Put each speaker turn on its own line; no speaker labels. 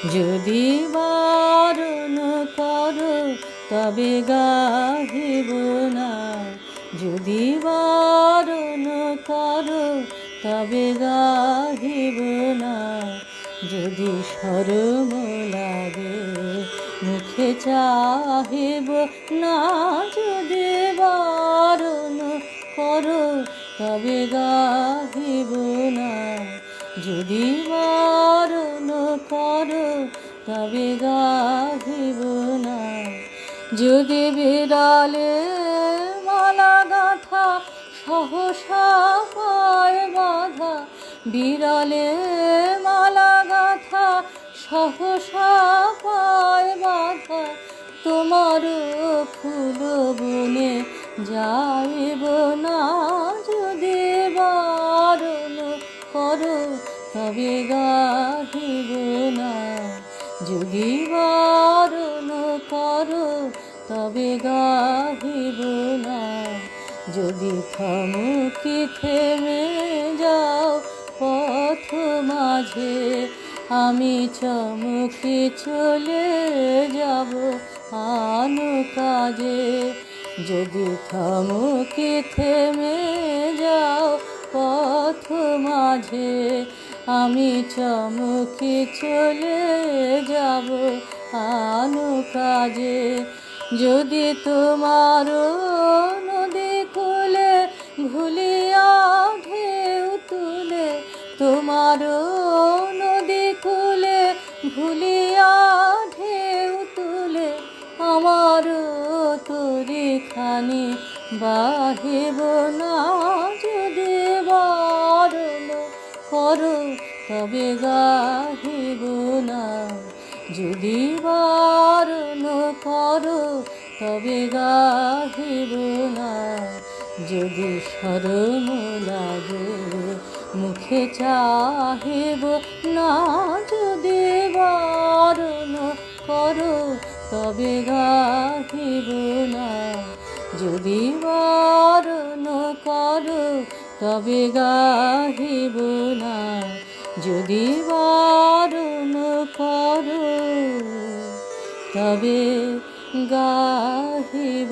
যদি বারণ করো তবে গাহিব না, যদি বারণ করো তবে গাহিব না। যদি শরম লাগে মুখে চাহিব না, যদি বারণ করো তবে গাহিব না, যদি বারণ করো তবে গাহিব না। যদি বিড়ালে মালা গাঁথা সহসা পায় বাধা, বিড়ালে মালা গাঁথা সহসা পায় বাধা, তোমার ফুল বনে যাইব না, যদি বারণ করো তবে গাহিব না, যদি বারণ করো তবে গাহিব না। যদি থমকে থেমে যাও পথ মাঝে, আমি চমকে চলে যাব আন কাজে। যদি থমকে থেমে যাও পথ মাঝে, আমি চমকে চলে যাব আন কাজে। যদি তোমার নদী কূলে ভুলিয়া ঢেউ তুলে, তোমার নদী কূলে ভুলিয়া ঢেউ তুলে, আমার তরি খানি বাহিব না, যদি বারণ করো তবে গাহিব না, যদি বারণ করো তবে গাহিব না। যদি শরম লাগে মুখে চাহিব না, যদি বারণ করো তবে গাহিব না, যদি বারণ করো তবে গাহিব না, যদি বারণ করো তবে গাহিব